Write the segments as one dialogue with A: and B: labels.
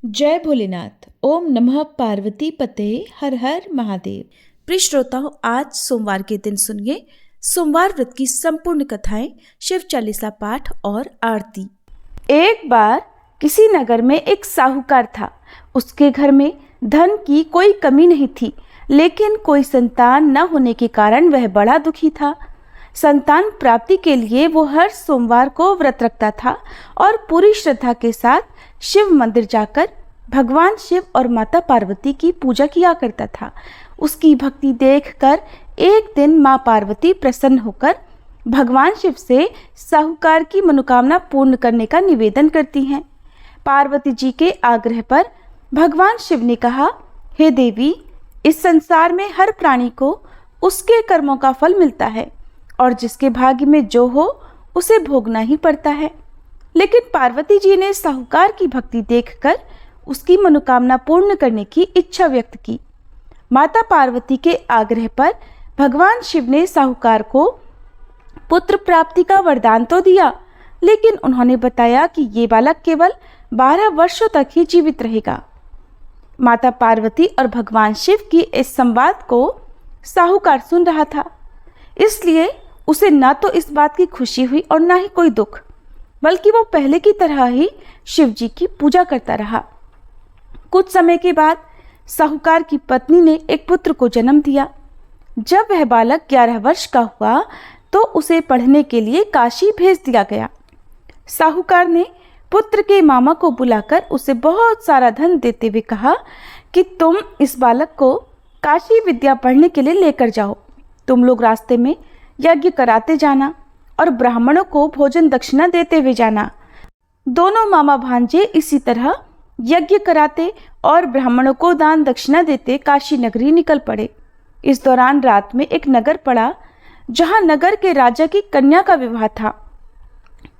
A: जय भोलेनाथ। ओम नमः पार्वती पते। हर हर महादेव।
B: प्रिय श्रोताओं, आज सोमवार के दिन सुनिए सोमवार व्रत की संपूर्ण कथाएं, शिव चालीसा पाठ और आरती।
C: एक बार किसी नगर में एक साहूकार था। उसके घर में धन की कोई कमी नहीं थी, लेकिन कोई संतान न होने के कारण वह बड़ा दुखी था। संतान प्राप्ति के लिए वो हर सोमवार को व्रत रखता था और पूरी श्रद्धा के साथ शिव मंदिर जाकर भगवान शिव और माता पार्वती की पूजा किया करता था। उसकी भक्ति देखकर एक दिन माँ पार्वती प्रसन्न होकर भगवान शिव से साहूकार की मनोकामना पूर्ण करने का निवेदन करती हैं। पार्वती जी के आग्रह पर भगवान शिव ने कहा, हे देवी, इस संसार में हर प्राणी को उसके कर्मों का फल मिलता है और जिसके भाग्य में जो हो उसे भोगना ही पड़ता है। लेकिन पार्वती जी ने साहूकार की भक्ति देखकर उसकी मनोकामना पूर्ण करने की इच्छा व्यक्त की। माता पार्वती के आग्रह पर भगवान शिव ने साहूकार को पुत्र प्राप्ति का वरदान तो दिया, लेकिन उन्होंने बताया कि ये बालक केवल 12 वर्षों तक ही जीवित रहेगा। माता पार्वती और भगवान शिव की इस संवाद को साहूकार सुन रहा था, इसलिए उसे न तो इस बात की खुशी हुई और न ही कोई दुख, बल्कि वो पहले की तरह ही शिव जी की पूजा करता रहा। कुछ समय के बाद साहूकार की पत्नी ने एक पुत्र को जन्म दिया। जब वह बालक 11 वर्ष का हुआ तो उसे पढ़ने के लिए काशी भेज दिया गया। साहूकार ने पुत्र के मामा को बुलाकर उसे बहुत सारा धन देते हुए कहा कि तुम इस बालक को काशी विद्या पढ़ने के लिए लेकर जाओ। तुम लोग रास्ते में यज्ञ कराते जाना और ब्राह्मणों को भोजन दक्षिणा देते हुए जाना। दोनों मामा भांजे इसी तरह यज्ञ कराते और ब्राह्मणों को दान दक्षिणा देते काशी नगरी निकल पड़े। इस दौरान रात में एक नगर पड़ा जहां नगर के राजा की कन्या का विवाह था,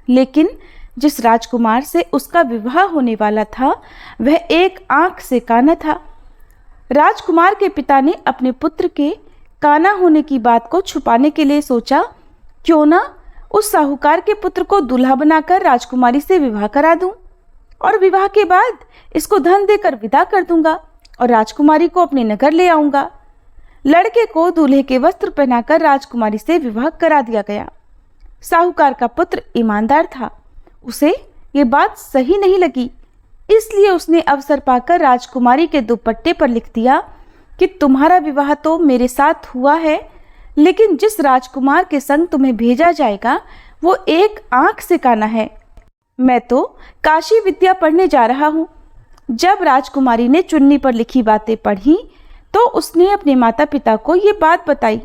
C: लेकिन जिस राजकुमार से उसका विवाह होने वाला था वह एक आंख से काना था। राजकुमार के पिता ने अपने पुत्र के काना होने की बात को छुपाने के लिए सोचा, क्यों ना उस साहूकार के पुत्र को दूल्हा बनाकर राजकुमारी से विवाह करा दूं और विवाह के बाद इसको धन देकर विदा कर दूंगा और राजकुमारी को अपने नगर ले आऊंगा। लड़के को दूल्हे के वस्त्र पहनाकर राजकुमारी से विवाह करा दिया गया। साहूकार का पुत्र ईमानदार था, उसे ये बात सही नहीं लगी, इसलिए उसने अवसर पाकर राजकुमारी के दुपट्टे पर लिख दिया कि तुम्हारा विवाह तो मेरे साथ हुआ है, लेकिन जिस राजकुमार के संग तुम्हें भेजा जाएगा वो एक आंख से काना है। मैं तो काशी विद्या पढ़ने जा रहा हूँ। जब राजकुमारी ने चुन्नी पर लिखी बातें पढ़ी तो उसने अपने माता पिता को ये बात बताई।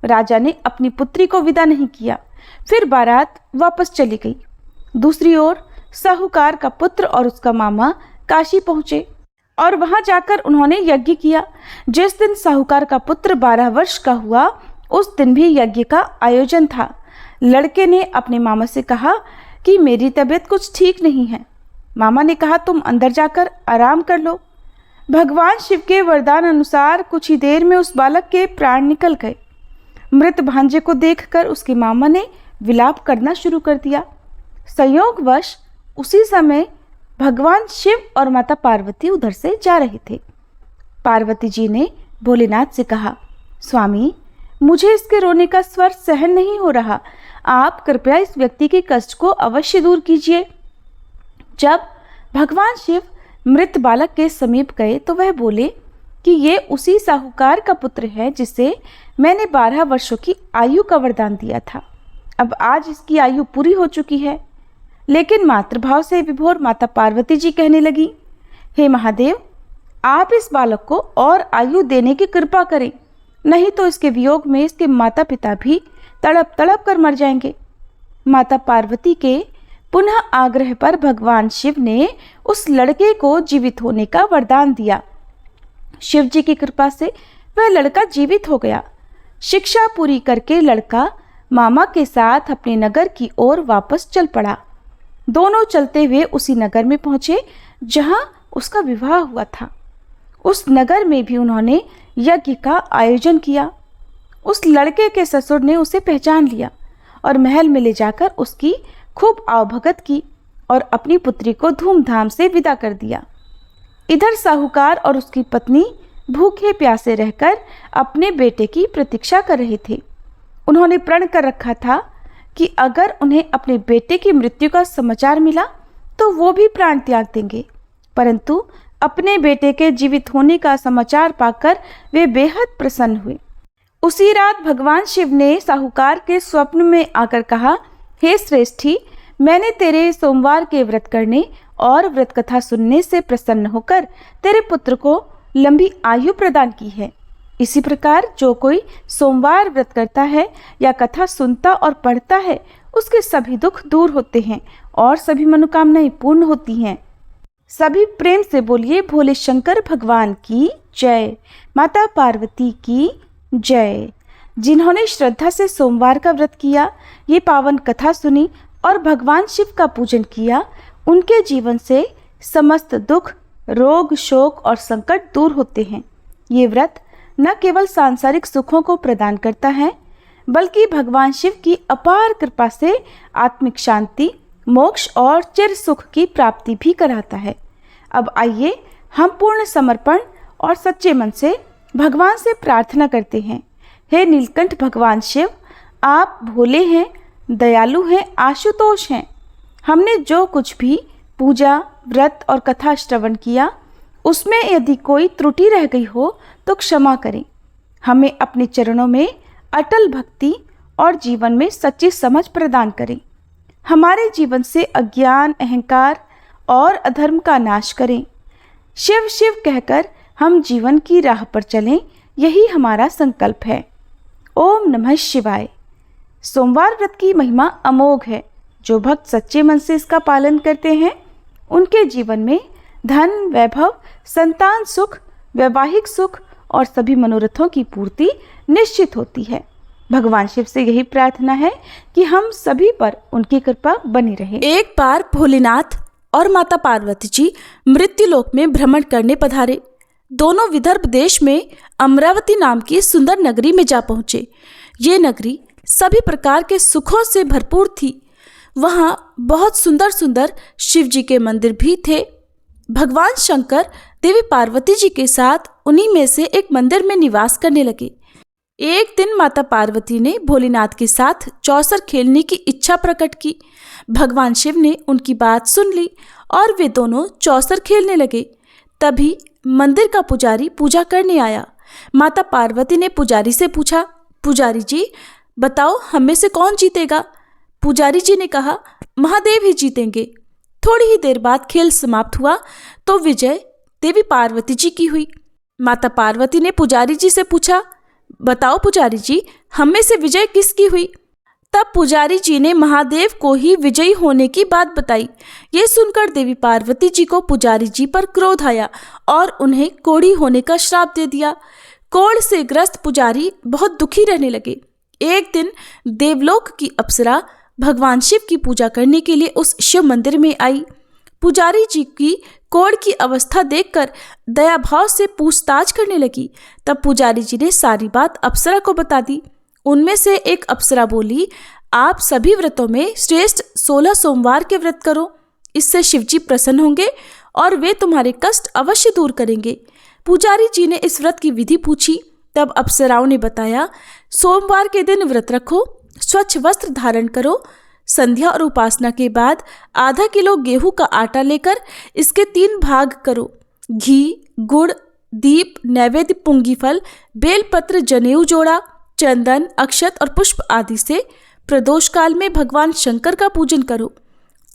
C: राजा ने अपनी पुत्री को विदा नहीं किया, फिर बारात वापस चली गई। दूसरी ओर साहूकार का पुत्र और उसका मामा काशी पहुंचे और वहां जाकर उन्होंने यज्ञ किया। जिस दिन साहूकार का पुत्र 12 वर्ष का हुआ उस दिन भी यज्ञ का आयोजन था। लड़के ने अपने मामा से कहा कि मेरी तबीयत कुछ ठीक नहीं है। मामा ने कहा, तुम अंदर जाकर आराम कर लो। भगवान शिव के वरदान अनुसार कुछ ही देर में उस बालक के प्राण निकल गए। मृत भांजे को देखकर उसके मामा ने विलाप करना शुरू कर दिया। संयोगवश उसी समय भगवान शिव और माता पार्वती उधर से जा रहे थे। पार्वती जी ने भोलेनाथ से कहा, स्वामी, मुझे इसके रोने का स्वर सहन नहीं हो रहा, आप कृपया इस व्यक्ति के कष्ट को अवश्य दूर कीजिए। जब भगवान शिव मृत बालक के समीप गए तो वह बोले कि ये उसी साहूकार का पुत्र है जिसे मैंने 12 वर्षों की आयु का वरदान दिया था। अब आज इसकी आयु पूरी हो चुकी है। लेकिन मातृभाव से विभोर माता पार्वती जी कहने लगी, हे महादेव, आप इस बालक को और आयु देने की कृपा करें, नहीं तो इसके वियोग में इसके माता पिता भी तड़प तड़प कर मर जाएंगे। माता पार्वती के पुनः आग्रह पर भगवान शिव ने उस लड़के को जीवित होने का वरदान दिया। शिव जी की कृपा से वह लड़का जीवित हो गया। शिक्षा पूरी करके लड़का मामा के साथ अपने नगर की ओर वापस चल पड़ा। दोनों चलते हुए उसी नगर में पहुंचे जहां उसका विवाह हुआ था। उस नगर में भी उन्होंने यज्ञ का आयोजन किया। उस लड़के के ससुर ने उसे पहचान लिया और महल में ले जाकर उसकी खूब आवभगत की और अपनी पुत्री को धूमधाम से विदा कर दिया। इधर साहूकार और उसकी पत्नी भूखे प्यासे रहकर अपने बेटे की प्रतीक्षा कर रहे थे। उन्होंने प्रण कर रखा था कि अगर उन्हें अपने बेटे की मृत्यु का समाचार मिला तो वो भी प्राण त्याग देंगे, परंतु अपने बेटे के जीवित होने का समाचार पाकर वे बेहद प्रसन्न हुए। उसी रात भगवान शिव ने साहूकार के स्वप्न में आकर कहा, हे श्रेष्ठी, मैंने तेरे सोमवार के व्रत करने और व्रत कथा सुनने से प्रसन्न होकर तेरे पुत्र को लंबी आयु प्रदान की है। इसी प्रकार जो कोई सोमवार व्रत करता है या कथा सुनता और पढ़ता है, उसके सभी दुख दूर होते हैं और सभी मनोकामनाएं पूर्ण होती हैं। सभी प्रेम से बोलिए भोले शंकर भगवान की जय, माता पार्वती की जय। जिन्होंने श्रद्धा से सोमवार का व्रत किया, ये पावन कथा सुनी और भगवान शिव का पूजन किया, उनके जीवन से समस्त दुख, रोग, शोक और संकट दूर होते हैं। ये व्रत न केवल सांसारिक सुखों को प्रदान करता है, बल्कि भगवान शिव की अपार कृपा से आत्मिक शांति, मोक्ष और चिर सुख की प्राप्ति भी कराता है। अब आइए हम पूर्ण समर्पण और सच्चे मन से भगवान से प्रार्थना करते हैं। हे नीलकंठ भगवान शिव, आप भोले हैं, दयालु हैं, आशुतोष हैं। हमने जो कुछ भी पूजा, व्रत और कथा श्रवण किया, उसमें यदि कोई त्रुटि रह गई हो तो क्षमा करें। हमें अपने चरणों में अटल भक्ति और जीवन में सच्ची समझ प्रदान करें। हमारे जीवन से अज्ञान, अहंकार और अधर्म का नाश करें। शिव शिव कहकर हम जीवन की राह पर चलें, यही हमारा संकल्प है। ओम नमः शिवाय। सोमवार व्रत की महिमा अमोघ है। जो भक्त सच्चे मन से इसका पालन करते हैं, उनके जीवन में धन, वैभव, संतान सुख, वैवाहिक सुख और सभी मनोरथों की पूर्ति निश्चित होती है। भगवान शिव से यही प्रार्थना है कि हम सभी पर उनकी कृपा बनी रहे।
B: एक बार भोलेनाथ और माता पार्वती जी मृत्युलोक में भ्रमण करने पधारे। दोनों विदर्भ देश में अमरावती नाम की सुंदर नगरी में जा पहुंचे। ये नगरी सभी प्रकार के सुखों से भरपूर थी। वहाँ बहुत सुंदर सुंदर शिव जी के मंदिर भी थे। भगवान शंकर देवी पार्वती जी के साथ उन्हीं में से एक मंदिर में निवास करने लगे। एक दिन माता पार्वती ने भोलेनाथ के साथ चौसर खेलने की इच्छा प्रकट की। भगवान शिव ने उनकी बात सुन ली और वे दोनों चौसर खेलने लगे। तभी मंदिर का पुजारी पूजा करने आया। माता पार्वती ने पुजारी से पूछा, पुजारी जी बताओ, हम में से कौन जीतेगा? पुजारी जी ने कहा, महादेव ही जीतेंगे। थोड़ी ही देर बाद खेल समाप्त हुआ तो विजय देवी पार्वती जी की हुई। माता पार्वती ने पुजारी जी से पूछा, बताओ पुजारी जी, हम में से विजय किसकी हुई? तब पुजारी जी ने महादेव को ही विजयी होने की बात बताई। ये सुनकर देवी पार्वती जी को पुजारी जी पर क्रोध आया और उन्हें कोढ़ी होने का श्राप दे दिया। कोढ़ से ग्रस्त पुजारी बहुत दुखी रहने लगे। एक दिन देवलोक की अप्सरा भगवान शिव की पूजा करने के लिए उस शिव मंदिर में आई। पुजारी जी की कोढ़ की अवस्था देखकर दया भाव से पूछताछ करने लगी। तब पुजारी जी ने सारी बात अप्सरा को बता दी। उनमें से एक अप्सरा बोली, आप सभी व्रतों में श्रेष्ठ 16 सोमवार के व्रत करो, इससे शिवजी प्रसन्न होंगे और वे तुम्हारे कष्ट अवश्य दूर करेंगे। पुजारी जी ने इस व्रत की विधि पूछी। तब अप्सराओं ने बताया, सोमवार के दिन व्रत रखो, स्वच्छ वस्त्र धारण करो, संध्या और उपासना के बाद आधा किलो गेहूं का आटा लेकर इसके 3 भाग करो। घी, गुड़, दीप, नैवेद्य, पुंगी फल, बेलपत्र, जनेऊ जोड़ा, चंदन, अक्षत और पुष्प आदि से प्रदोष काल में भगवान शंकर का पूजन करो।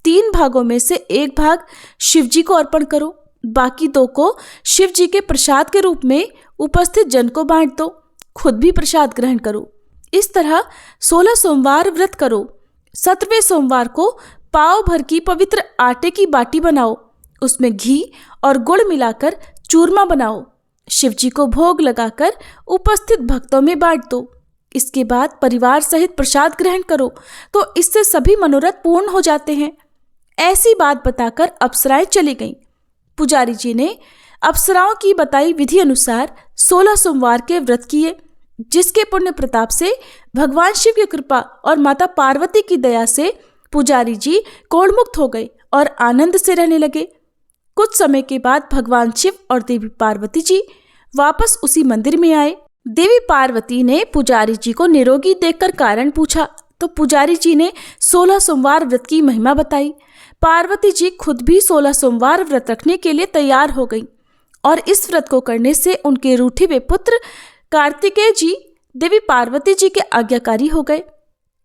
B: 3 भागों में से 1 भाग शिव जी को अर्पण करो, बाकी 2 को शिव जी के प्रसाद के रूप में उपस्थित जन को बांट दो। खुद भी प्रसाद ग्रहण करो। इस तरह 16 सोमवार व्रत करो। 17वें सोमवार को पाव भर की पवित्र आटे की बाटी बनाओ, उसमें घी और गुड़ मिलाकर चूरमा बनाओ, शिव जी को भोग लगाकर उपस्थित भक्तों में बांट दो। इसके बाद परिवार सहित प्रसाद ग्रहण करो तो इससे सभी मनोरथ पूर्ण हो जाते हैं। ऐसी बात बताकर अप्सराएं चली गईं। पुजारी जी ने अप्सराओं की बताई विधि अनुसार 16 सोमवार के व्रत किए, जिसके पुण्य प्रताप से भगवान शिव की कृपा और माता पार्वती की दया से पुजारी जी कोढ़मुक्त हो गए और आनंद से रहने लगे। कुछ समय के बाद भगवान शिव और देवी पार्वती जी वापस उसी मंदिर में आए। देवी पार्वती ने पुजारी जी को निरोगी देखकर कारण पूछा तो पुजारी जी ने 16 सोमवार व्रत की महिमा बताई। पार्वती जी खुद भी 16 सोमवार व्रत रखने के लिए तैयार हो गई और इस व्रत को करने से उनके रूठे हुए पुत्र कार्तिकेय जी देवी पार्वती जी के आज्ञाकारी हो गए।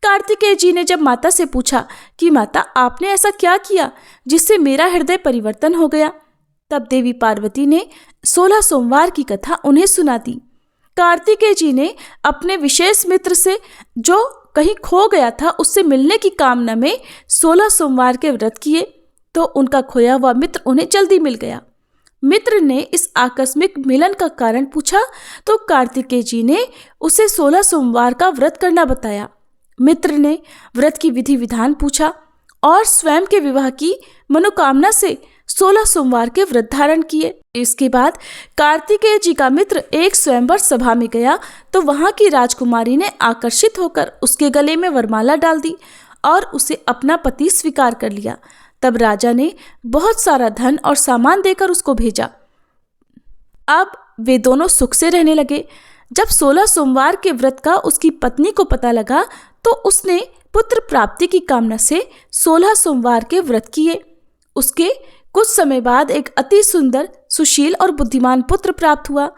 B: कार्तिकेय जी ने जब माता से पूछा कि माता आपने ऐसा क्या किया जिससे मेरा हृदय परिवर्तन हो गया, तब देवी पार्वती ने 16 सोमवार की कथा उन्हें सुना दी। कार्तिकेय जी ने अपने विशेष मित्र से जो कहीं खो गया था उससे मिलने की कामना में 16 सोमवार के व्रत किए तो उनका खोया हुआ मित्र उन्हें जल्दी मिल गया। मित्र ने इस आकस्मिक मिलन का कारण पूछा तो कार्तिकेय जी ने उसे 16 सोमवार का व्रत करना बताया। मित्र ने व्रत की विधि विधान पूछा और स्वयं के विवाह की मनोकामना से 16 सोमवार के व्रत धारण किए। इसके बाद कार्तिकेय जी का मित्र एक स्वयंवर सभा में गया तो वहां की राजकुमारी ने आकर्षित होकर उसके गले में वरमाला डाल दी और उसे अपना पति स्वीकार कर लिया। तब राजा ने बहुत सारा धन और सामान देकर उसको भेजा। अब वे दोनों सुख से रहने लगे। जब 16 सोमवार के व्रत का उसकी पत्नी को पता लगा तो उसने पुत्र प्राप्ति की कामना से 16 सोमवार के व्रत किए। उसके कुछ समय बाद एक अति सुंदर, सुशील और बुद्धिमान पुत्र प्राप्त हुआ।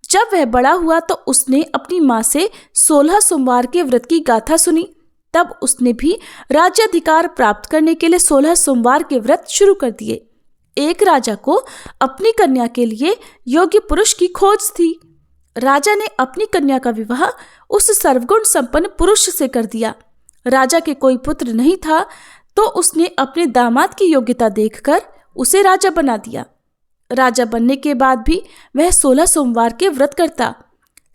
B: जब वह बड़ा हुआ तो उसने अपनी माँ से 16 सोमवार के व्रत की गाथा सुनी। तब उसने भी राज्याधिकार प्राप्त करने के लिए 16 सोमवार के व्रत शुरू कर दिए। एक राजा को अपनी कन्या के लिए योग्य पुरुष की खोज थी। राजा ने अपनी कन्या का विवाह उस सर्वगुण संपन्न पुरुष से कर दिया। राजा के कोई पुत्र नहीं था तो उसने अपने दामाद की योग्यता देखकर उसे राजा बना दिया। राजा बनने के बाद भी वह 16 सोमवार के व्रत करता।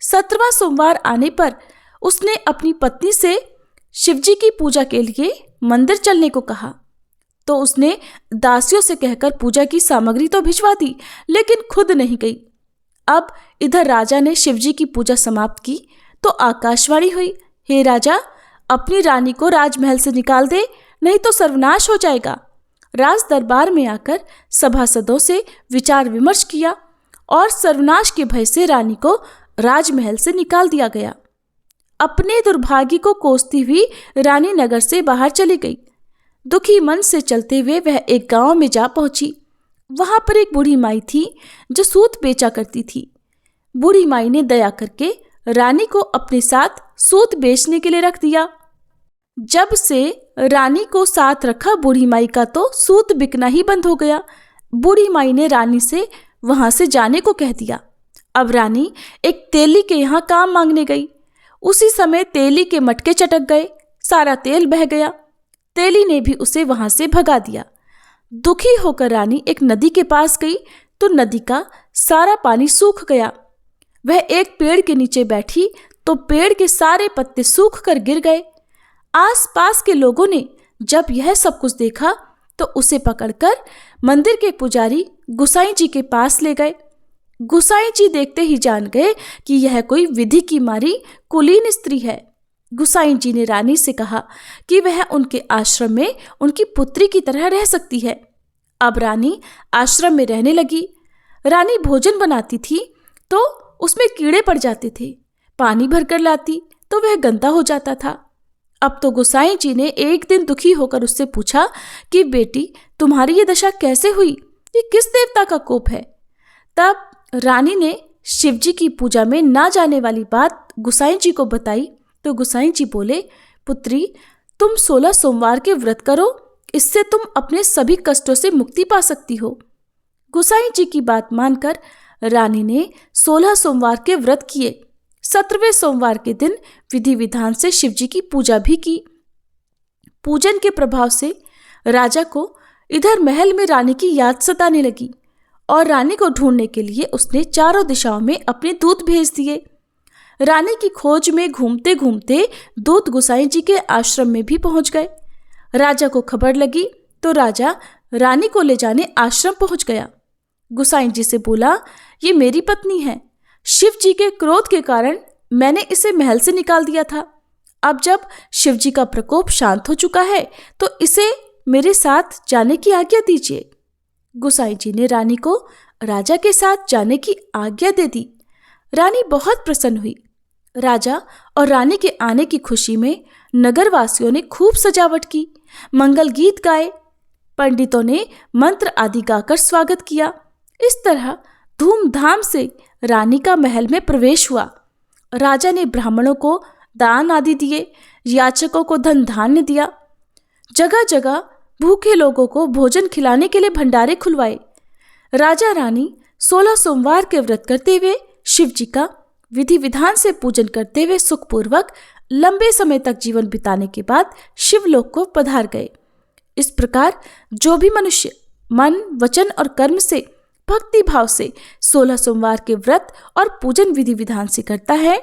B: 17वां सोमवार आने पर उसने अपनी पत्नी से शिवजी की पूजा के लिए मंदिर चलने को कहा तो उसने दासियों से कहकर पूजा की सामग्री तो भिजवा दी लेकिन खुद नहीं गई। अब इधर राजा ने शिवजी की पूजा समाप्त की तो आकाशवाणी हुई, हे राजा, अपनी रानी को राजमहल से निकाल दे, नहीं तो सर्वनाश हो जाएगा। राज दरबार में आकर सभासदों से विचार विमर्श किया और सर्वनाश के भय से रानी को राजमहल से निकाल दिया गया। अपने दुर्भाग्य को कोसती हुई रानी नगर से बाहर चली गई। दुखी मन से चलते हुए वह एक गांव में जा पहुंची। वहां पर एक बूढ़ी माई थी जो सूत बेचा करती थी। बूढ़ी माई ने दया करके रानी को अपने साथ सूत बेचने के लिए रख दिया। जब से रानी को साथ रखा बूढ़ी माई का तो सूत बिकना ही बंद हो गया। बूढ़ी माई ने रानी से वहां से जाने को कह दिया। अब रानी एक तेली के यहाँ काम मांगने गई। उसी समय तेली के मटके चटक गए, सारा तेल बह गया। तेली ने भी उसे वहां से भगा दिया। दुखी होकर रानी एक नदी के पास गई तो नदी का सारा पानी सूख गया। वह एक पेड़ के नीचे बैठी तो पेड़ के सारे पत्ते सूख कर गिर गए। आसपास के लोगों ने जब यह सब कुछ देखा तो उसे पकड़कर मंदिर के पुजारी गुसाई जी के पास ले गए। गुसाई जी देखते ही जान गए कि यह कोई विधि की मारी कुलीन स्त्री है। गुसाई जी ने रानी से कहा कि वह उनके आश्रम में उनकी पुत्री की तरह रह सकती है। अब रानी आश्रम में रहने लगी। रानी भोजन बनाती थी तो उसमें कीड़े पड़ जाते थे। पानी भरकर लाती तो वह गंदा हो जाता था। अब तो गुसाई जी ने एक दिन दुखी होकर उससे पूछा कि बेटी, तुम्हारी ये दशा कैसे हुई? ये किस देवता का कोप है? तब रानी ने शिवजी की पूजा में ना जाने वाली बात गुसाई जी को बताई तो गुसाई जी बोले, पुत्री, तुम 16 सोमवार के व्रत करो, इससे तुम अपने सभी कष्टों से मुक्ति पा सकती हो। गुसाई जी की बात मानकर रानी ने 16 सोमवार के व्रत किए। 17वें सोमवार के दिन विधि विधान से शिवजी की पूजा भी की। पूजन के प्रभाव से राजा को इधर महल में रानी की याद सताने लगी और रानी को ढूंढने के लिए उसने चारों दिशाओं में अपने दूत भेज दिए। रानी की खोज में घूमते घूमते दूत गुसाई जी के आश्रम में भी पहुंच गए। राजा को खबर लगी तो राजा रानी को ले जाने आश्रम पहुंच गया। गुसाई जी से बोला, ये मेरी पत्नी है। शिव जी के क्रोध के कारण मैंने इसे महल से निकाल दिया था। अब जब शिव जी का प्रकोप शांत हो चुका है तो इसे मेरे साथ जाने की आज्ञा दीजिए। गोसाई जी ने रानी को राजा के साथ जाने की आज्ञा दे दी। रानी बहुत प्रसन्न हुई। राजा और रानी के आने की खुशी में नगरवासियों ने खूब सजावट की, मंगल गीत गाए, पंडितों ने मंत्र आदि गाकर स्वागत किया। इस तरह धूमधाम से रानी का महल में प्रवेश हुआ। राजा ने ब्राह्मणों को दान आदि दिए, याचकों को धन धान्य दिया। जगह जगह भूखे लोगों को भोजन खिलाने के लिए भंडारे खुलवाए। राजा रानी 16 सोमवार के व्रत करते हुए शिव जी का विधि विधान से पूजन करते हुए सुखपूर्वक लंबे समय तक जीवन बिताने के बाद शिवलोक को पधार गए। इस प्रकार जो भी मनुष्य मन, वचन और कर्म से, भक्ति भाव से 16 सोमवार के व्रत और पूजन विधि विधान से करता है,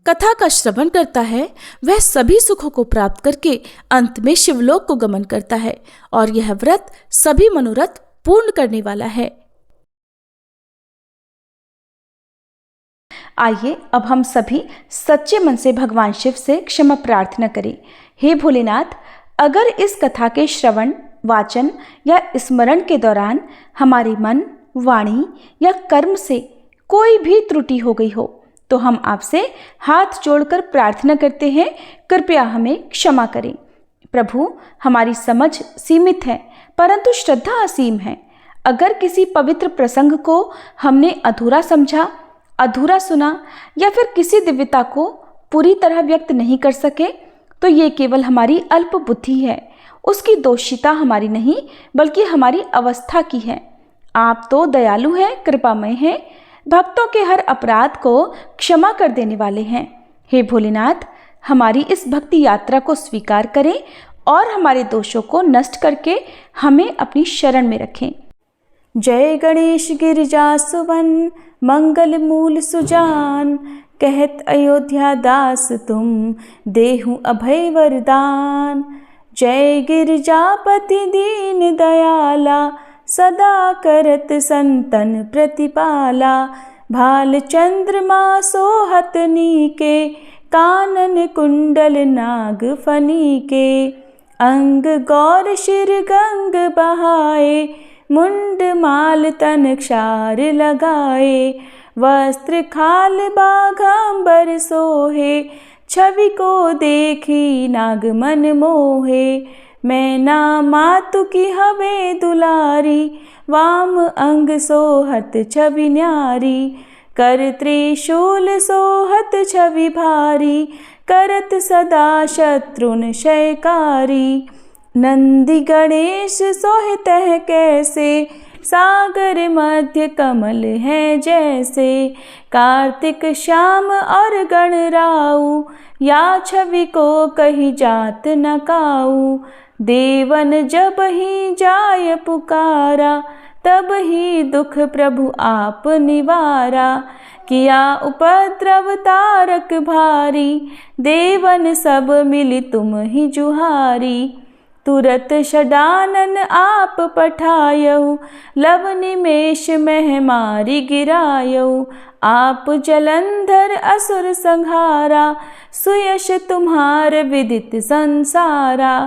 B: कथा का श्रवण करता है, वह सभी सुखों को प्राप्त करके अंत में शिवलोक को गमन करता है और यह व्रत सभी मनोरथ पूर्ण करने वाला है।
C: आइए अब हम सभी सच्चे मन से भगवान शिव से क्षमा प्रार्थना करें। हे भोलेनाथ, अगर इस कथा के श्रवण, वाचन या स्मरण के दौरान हमारे मन, वाणी या कर्म से कोई भी त्रुटि हो गई हो तो हम आपसे हाथ जोड़कर प्रार्थना करते हैं, कृपया हमें क्षमा करें। प्रभु, हमारी समझ सीमित है परंतु श्रद्धा असीम है। अगर किसी पवित्र प्रसंग को हमने अधूरा समझा, अधूरा सुना या फिर किसी दिव्यता को पूरी तरह व्यक्त नहीं कर सके तो ये केवल हमारी अल्प बुद्धि है। उसकी दोषिता हमारी नहीं बल्कि हमारी अवस्था की है। आप तो दयालु हैं, कृपामय हैं, भक्तों के हर अपराध को क्षमा कर देने वाले हैं। हे भोलेनाथ, हमारी इस भक्ति यात्रा को स्वीकार करें और हमारे दोषों को नष्ट करके हमें अपनी शरण में रखें। जय गणेश गिरिजा सुवन, मंगल मूल सुजान, कहत अयोध्या दास तुम, देहु अभय वरदान। जय गिरिजापति दीन दयाला, सदा करत संतन प्रतिपाला। भाल चंद्रमा सोहत नीके, कानन कुंडल नाग फनीके। अंग गौर शिर गंग बहाए, मुंड माल तन क्षार लगाए। वस्त्र खाल बाघांबर सोहे, छवि को देखी नाग मन मोहे। मैना मातु की हवे दुलारी, वाम अंग सोहत छवि न्यारी। कर त्रिशूल सोहत छवि भारी, करत सदा शत्रुन क्षयकारी। नंदी गणेश सोहित है कैसे, सागर मध्य कमल है जैसे। कार्तिक श्याम और गणराऊ, या छवि को कही जात न काऊ। देवन जब ही जाय पुकारा, तब ही दुख प्रभु आप निवारा। किया उपद्रव तारक भारी, देवन सब मिली तुम ही जुहारी। तुरत षडानन आप पठायऊ, लव निमेष मह मारी गिरायऊ। आप जलंधर असुर संहारा, सुयश तुम्हार विदित संसारा।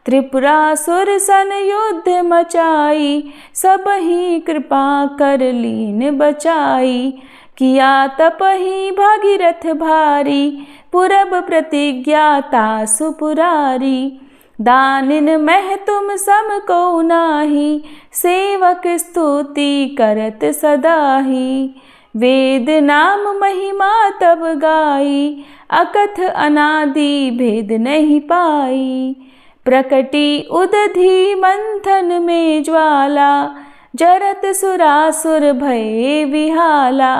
C: त्रिपुरासुर सन युद्ध मचाई, सब ही कृपा कर लीन बचाई। किया तप ही भागीरथ भारी, पुरब प्रतिज्ञा तासु पुरारी। दानिन मह तुम सम को नाही, सेवक स्तुति करत सदाही। वेद नाम महिमा तब गाई, अकथ अनादि भेद नहीं पाई। प्रकटी उदधि मंथन में ज्वाला, जरत सुरासुर भये विहाला।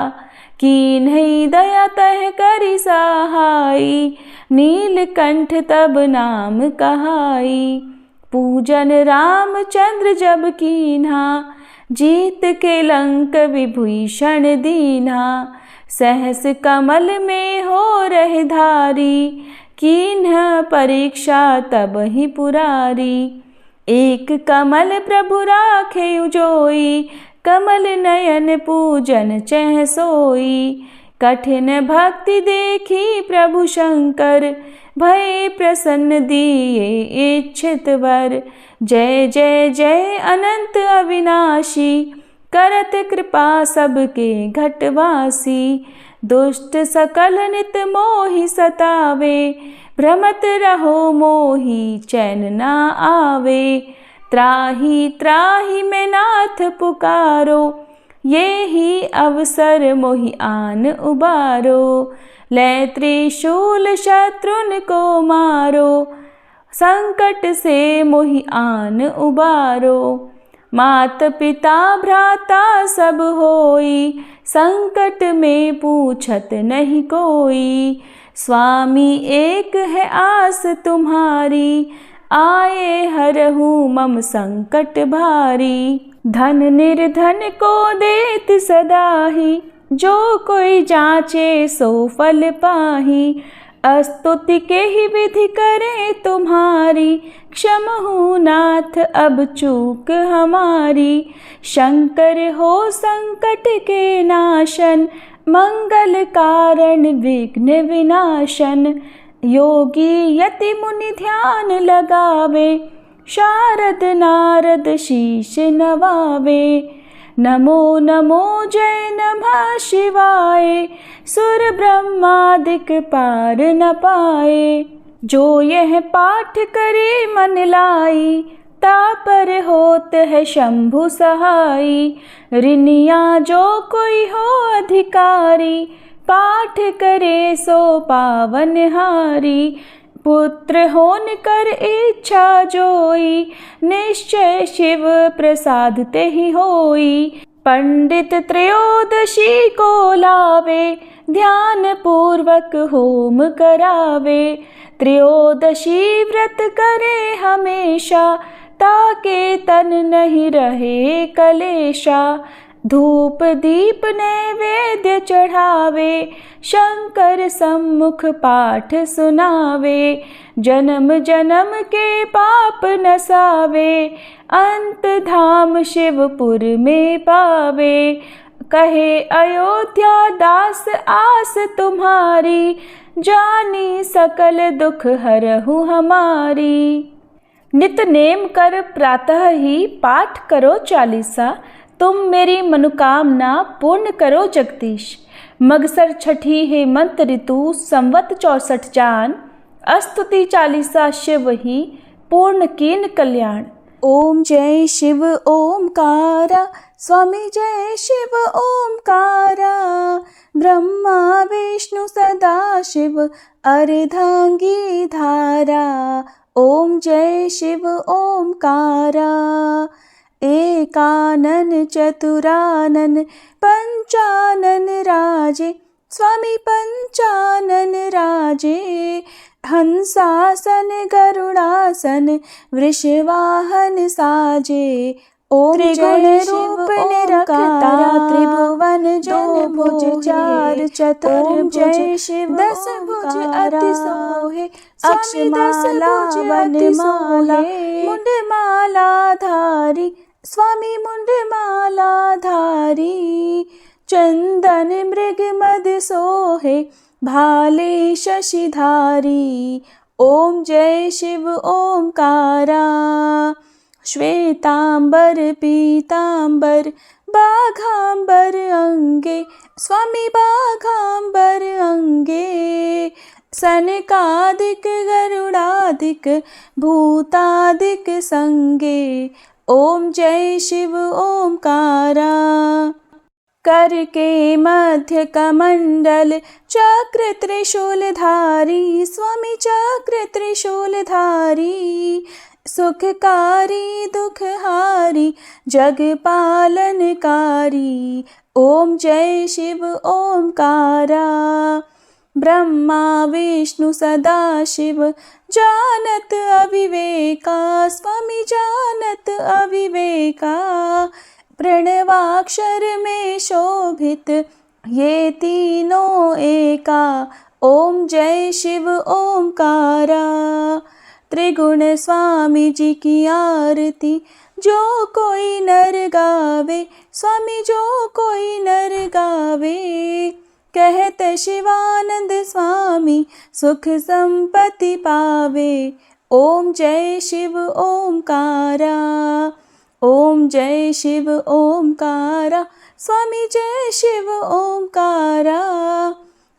C: कीन्ही दया तह करि सहाई, नीलकंठ तब नाम कहाई। पूजन रामचंद्र जब कीन्हा, जीत के लंक विभीषण दीन्हा। सहस कमल में हो रहे धारी, कीन्ह परीक्षा तब ही पुरारी। एक कमल प्रभु राखे उजोई, कमल नयन पूजन चह सोई। कठिन भक्ति देखी प्रभु शंकर, भय प्रसन्न दिए इच्छित वर। जय जय जय अनंत अविनाशी, करत कृपा सबके घटवासी। दुष्ट सकल नित मोहि सतावे, भ्रमत रहो मोहि चैन ना आवे। त्राहि त्राहि मैं नाथ पुकारो, ये ही अवसर मोहि आन उबारो। लै त्रिशूल शत्रुन को मारो, संकट से मोहि आन उबारो। मात पिता भ्राता सब होई, संकट में पूछत नहीं कोई। स्वामी एक है आस तुम्हारी, आए हरहु मम संकट भारी। धन निर्धन को देत सदाही, जो कोई जाचे सो फल पाही। स्तुति के ही विधि करे तुम्हारी, क्षमहु नाथ अब चूक हमारी। शंकर हो संकट के नाशन, मंगल कारण विघ्न विनाशन। योगी यति मुनि ध्यान लगावे, शारद नारद शीश नवावे। नमो नमो जय नमः शिवाय, सुर ब्रह्मादिक पार न पाए। जो यह पाठ करे मन लाई, तापर होत है शंभु सहाई। ऋनिया जो कोई हो अधिकारी, पाठ करे सो पावन हारी। पुत्र होन कर इच्छा जोई, निश्चय शिव प्रसाद ते ही होई। पंडित त्रयोदशी को लावे, ध्यान पूर्वक होम करावे। त्रयोदशी व्रत करे हमेशा, ताके तन नहीं रहे कलेशा। धूप दीप नैवेद्य चढ़ावे, शंकर सम्मुख पाठ सुनावे। जन्म जन्म के पाप नसावे, अंत धाम शिवपुर में पावे। कहे अयोध्या दास आस तुम्हारी, जानी सकल दुख हरहु हमारी। नित नेम कर प्रातः ही पाठ करो चालीसा, तुम मेरी मनोकामना पूर्ण करो जगदीश। मगसर छठी हेमंत ऋतु संवत 64 जान, अस्तुति चालीसा शिव ही पूर्ण कीन कल्याण। ओम जय शिव ओमकारा, स्वामी जय शिव ओमकारा। ब्रह्मा विष्णु सदा शिव, अर्धांगी धारा। ओम जय शिव ओमकारा। एकानन चतुरानन पंचानन राजे, स्वामी पंचानन राजे। हंसासन गरुड़ासन वृषवाहन साजे। ओम त्रिगुण रूप निरखता, त्रिभुवन जो भुज चार चतुर्भुज। शिव 10 भुज अति सोहे, अक्षमाला वनमाला। मुंडमाला धारी, स्वामी मुंडमाला धारी। चंदन मृग मद सोहे, भाले शशिधारी। ओम जय शिव ओमकारा। श्वेतांबर पीतांबर बाघांबर अंगे, स्वामी बाघांबर अंगे। सनकादिक गरुड़ादिक भूतादिक संगे। ओम जय शिव ओमकारा। कर के मध्य कमंडल चक्र त्रिशूलधारी, स्वामी चक्र त्रिशूलधारी। सुखकारी दुखहारी जग पालनकारी। ओम जय शिव ओमकारा। ब्रह्मा विष्णु सदा शिव, जानत अविवेका। स्वामी जानत अविवेका। प्रणवाक्षर में शोभित ये तीनों एका। ओम जय शिव ओमकारा। त्रिगुण स्वामी जी की आरती जो कोई नर गावे, स्वामी जो कोई नर गावे।
B: कहते शिवानंद स्वामी सुख संपत्ति पावे। ओम जय शिव ओमकारा, ओम जय शिव ओमकारा, स्वामी जय शिव ओमकारा।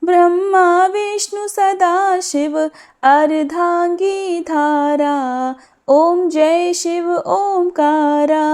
B: ब्रह्मा विष्णु सदा शिव अर्धांगी धारा। ओम जय शिव ओमकारा।